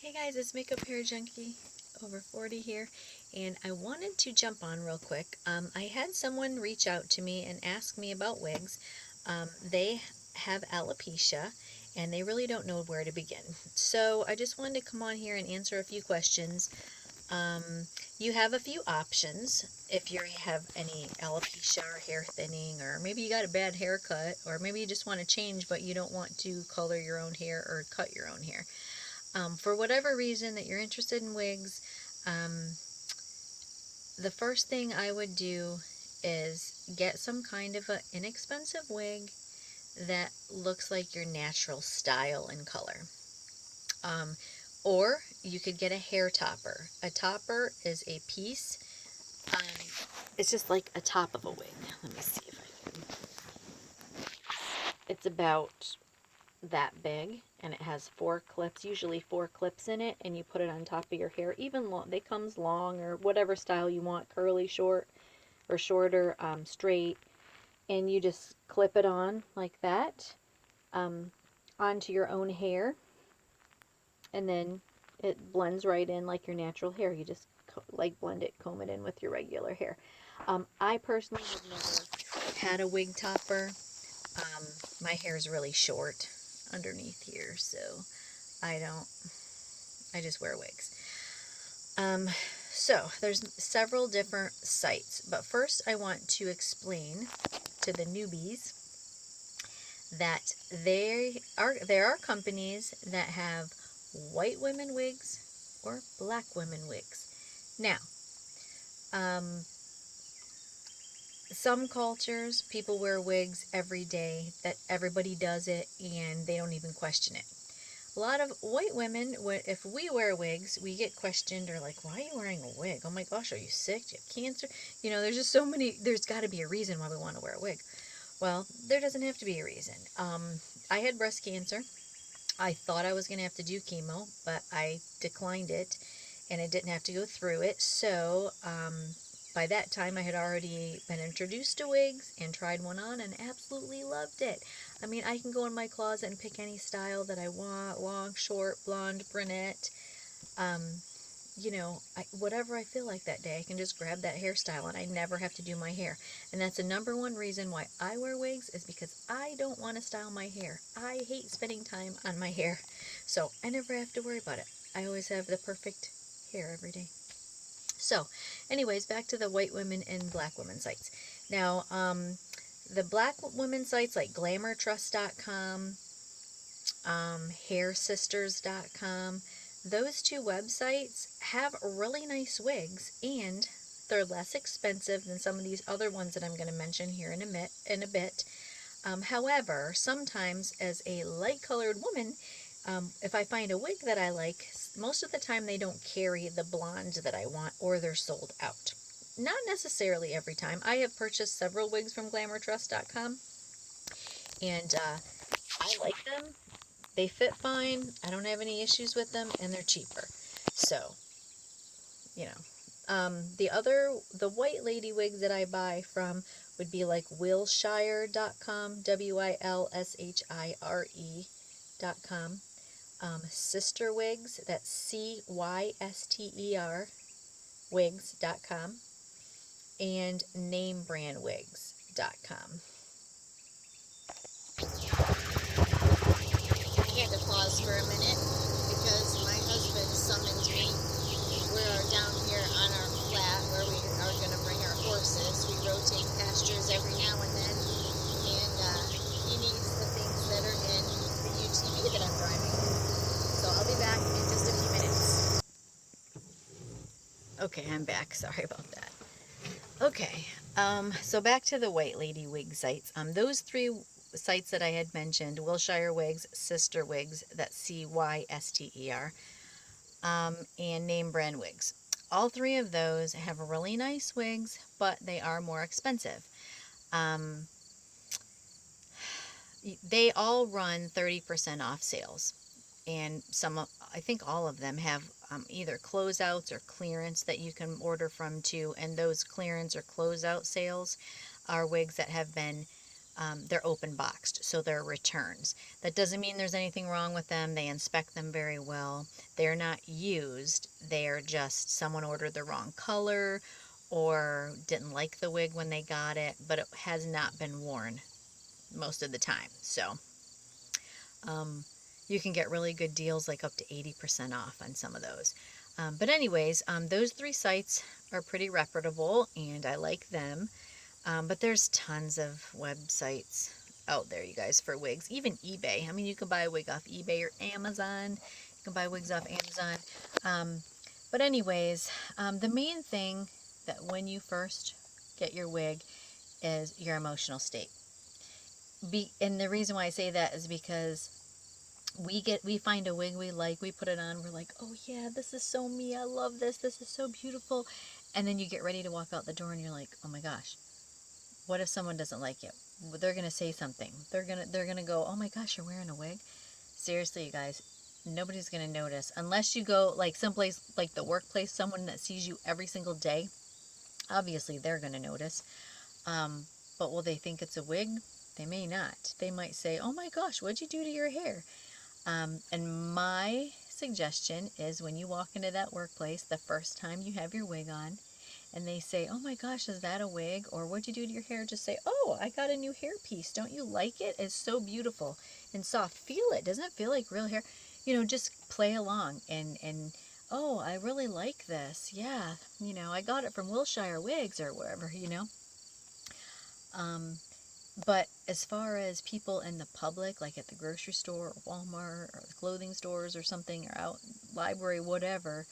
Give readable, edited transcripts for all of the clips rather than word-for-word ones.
Hey guys, it's Makeup Hair Junkie over 40 here, and I wanted to jump on real quick. I had someone reach out to me and ask me about wigs. They have alopecia and they really don't know where to begin. So I just wanted to come on here and answer a few questions. You have a few options if you have any alopecia or hair thinning, or maybe you got a bad haircut, or maybe you just want to change but you don't want to color your own hair or cut your own hair. For whatever reason that you're interested in wigs, the first thing I would do is get some kind of an inexpensive wig that looks like your natural style and color. Or you could get a hair topper. A topper is a piece, it's just like a top of a wig. Let me see if I can. It's about that big, and it has 4 clips, usually 4 clips in it, and you put it on top of your hair. Even long, they comes long or whatever style you want, curly, short, or shorter, straight, and you just clip it on like that, onto your own hair, and then it blends right in like your natural hair. You just like blend it, comb it in with your regular hair. I personally have never had a wig topper. My hair is really short underneath here, so I just wear wigs. So there's several different sites, but first I want to explain to the newbies that there are companies that have white women wigs or black women wigs. Now, some cultures, people wear wigs every day, that everybody does it and they don't even question it. A lot of white women, if we wear wigs, we get questioned or like, why are you wearing a wig? Oh my gosh, are you sick? Do you have cancer? You know, there's just so many, there's got to be a reason why we want to wear a wig. Well, there doesn't have to be a reason. I had breast cancer. I thought I was going to have to do chemo, but I declined it and I didn't have to go through it. So, by that time, I had already been introduced to wigs and tried one on and absolutely loved it. I mean, I can go in my closet and pick any style that I want, long, short, blonde, brunette. Whatever I feel like that day, I can just grab that hairstyle and I never have to do my hair. And that's the number one reason why I wear wigs, is because I don't want to style my hair. I hate spending time on my hair. So I never have to worry about it. I always have the perfect hair every day. So, anyways, back to the white women and black women sites. Now, the black women sites like glamourtrust.com, hairsisters.com, those two websites have really nice wigs, and they're less expensive than some of these other ones that I'm going to mention here in a bit. However, sometimes as a light-colored woman, if I find a wig that I like, most of the time they don't carry the blonde that I want, or they're sold out. Not necessarily every time. I have purchased several wigs from glamourtrust.com, and I like them. They fit fine. I don't have any issues with them, and they're cheaper. So, you know. The white lady wigs that I buy from would be like Wilshire.com, WILSHIRE.com. Sister Wigs, that's CYSTER wigs.com, and namebrandwigs.com. I had to pause for a minute because my husband summoned me. We're down here on our flat where we are going to bring our horses. We rotate pastures every now and then, and he needs the things that are in the UTV that I'm driving. So I'll be back in just a few minutes. Okay, I'm back. Sorry about that. Okay, so back to the white lady wig sites. Those 3 sites that I had mentioned, Wilshire Wigs, Sister Wigs, that's CYSTER, and Name Brand Wigs. All 3 of those have really nice wigs, but they are more expensive. They all run 30% off sales, and I think all of them have either closeouts or clearance that you can order from too, and those clearance or closeout sales are wigs that have been they're open boxed, so they're returns. That doesn't mean there's anything wrong with them. They inspect them very well. They're not used. They are just someone ordered the wrong color or didn't like the wig when they got it, but it has not been worn most of the time. So um, you can get really good deals, like up to 80% off on some of those. But anyways, those 3 sites are pretty reputable, and I like them. But there's tons of websites out there, you guys, for wigs. Even eBay. I mean, you can buy a wig off eBay or Amazon. You can buy wigs off Amazon. But anyways, the main thing that when you first get your wig is your emotional state. And the reason why I say that is because we find a wig we like, we put it on, we're like, oh yeah, this is so me, I love this is so beautiful. And then you get ready to walk out the door and you're like, oh my gosh, what if someone doesn't like it? They're gonna say something. They're gonna go, oh my gosh, you're wearing a wig. Seriously, you guys, nobody's gonna notice unless you go like someplace like the workplace, someone that sees you every single day. Obviously, they're gonna notice. Um, but will they think it's a wig? They may not. They might say, oh my gosh, what'd you do to your hair? And my suggestion is when you walk into that workplace the first time you have your wig on, and they say, oh my gosh, is that a wig? Or what'd you do to your hair? Just say, oh, I got a new hair piece. Don't you like it? It's so beautiful and soft. Feel it. Doesn't it feel like real hair? Just play along and oh, I really like this. Yeah, I got it from Wilshire Wigs or wherever. Um, but as far as people in the public, like at the grocery store or Walmart or the clothing stores or something, or out library, whatever,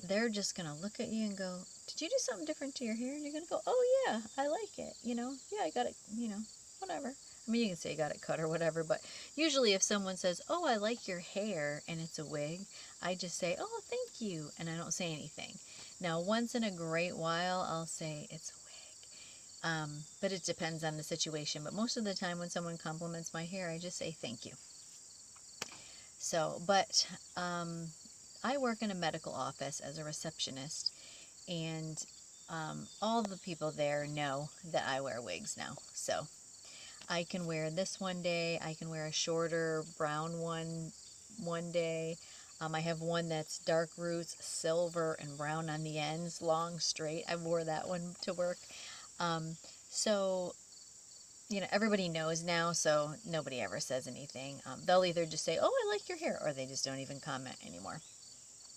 they're just going to look at you and go, did you do something different to your hair? And you're going to go, oh yeah, I like it. Yeah, I got it, whatever. I mean, you can say you got it cut or whatever, but usually if someone says, oh, I like your hair, and it's a wig, I just say, oh, thank you, and I don't say anything. Now, once in a great while, I'll say it's a wig. But it depends on the situation. But most of the time when someone compliments my hair, I just say thank you. So, but I work in a medical office as a receptionist, and all the people there know that I wear wigs now. So I can wear this one day, I can wear a shorter brown one day. I have one that's dark roots, silver, and brown on the ends, long, straight. I wore that one to work. Um, so, everybody knows now, so nobody ever says anything. They'll either just say, oh, I like your hair, or they just don't even comment anymore.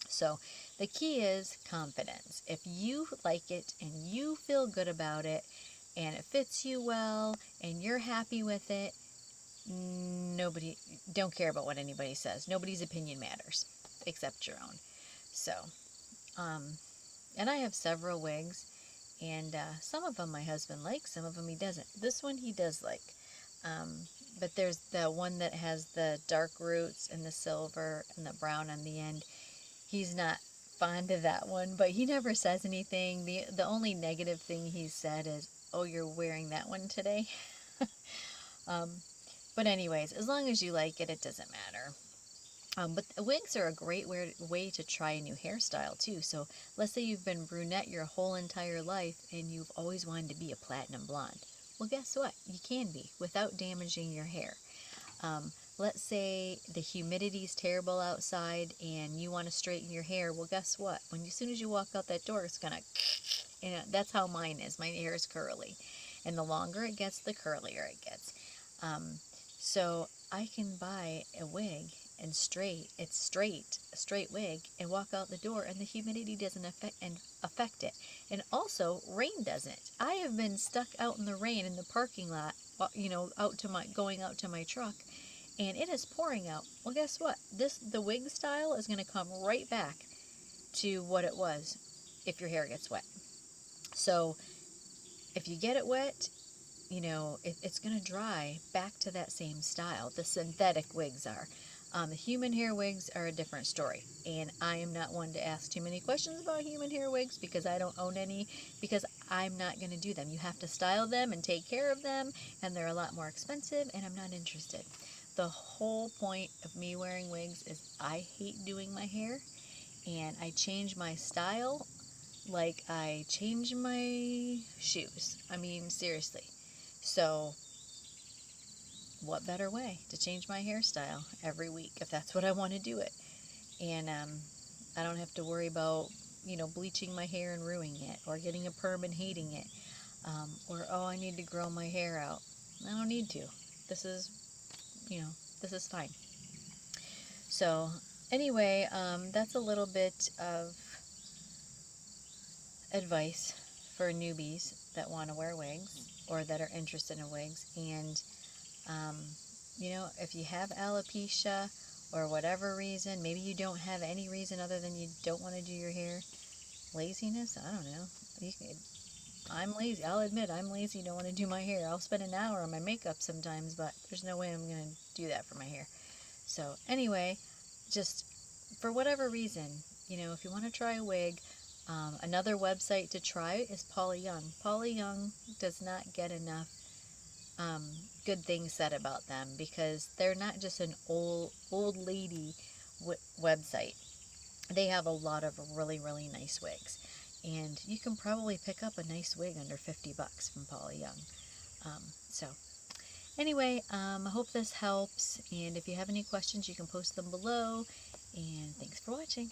So the key is confidence. If you like it and you feel good about it and it fits you well and you're happy with it, nobody, don't care about what anybody says. Nobody's opinion matters except your own. So, and I have several wigs, and some of them my husband likes, some of them he doesn't. This one he does like. But there's the one that has the dark roots and the silver and the brown on the end. He's not fond of that one, but he never says anything. The only negative thing he said is, oh, you're wearing that one today. um, but anyways, as long as you like it, it doesn't matter. But wigs are a great way to try a new hairstyle too. So let's say you've been brunette your whole entire life and you've always wanted to be a platinum blonde. Well, guess what? You can be without damaging your hair. Let's say the humidity is terrible outside and you want to straighten your hair. Well, guess what? As soon as you walk out that door, it's gonna, that's how mine is. My hair is curly, and the longer it gets, the curlier it gets. So I can buy a wig and a straight wig, and walk out the door, and the humidity doesn't affect it, and also rain doesn't. I have been stuck out in the rain in the parking lot, going out to my truck, and it is pouring out. Well, guess what? The wig style is going to come right back to what it was if your hair gets wet. So if you get it wet, it's going to dry back to that same style. The synthetic wigs are. The human hair wigs are a different story, and I am not one to ask too many questions about human hair wigs because I don't own any, because I'm not going to do them. You have to style them and take care of them, and they're a lot more expensive, and I'm not interested. The whole point of me wearing wigs is I hate doing my hair, and I change my style like I change my shoes. I mean, seriously. So what better way to change my hairstyle every week if that's what I want to do it. And I don't have to worry about, bleaching my hair and ruining it, or getting a perm and hating it, or, oh, I need to grow my hair out. I don't need to. This is, this is fine. So, anyway, that's a little bit of advice for newbies that want to wear wigs or that are interested in wigs. And, um, if you have alopecia or whatever reason, maybe you don't have any reason other than you don't want to do your hair, laziness, I don't know. I'm lazy. I'll admit I'm lazy, don't want to do my hair. I'll spend an hour on my makeup sometimes, but there's no way I'm going to do that for my hair. So, anyway, just for whatever reason, if you want to try a wig, another website to try is Paula Young. Paula Young does not get enough good things said about them because they're not just an old lady website. They have a lot of really, really nice wigs. And you can probably pick up a nice wig under $50 from Paula Young. So, anyway, I hope this helps. And if you have any questions, you can post them below. And thanks for watching.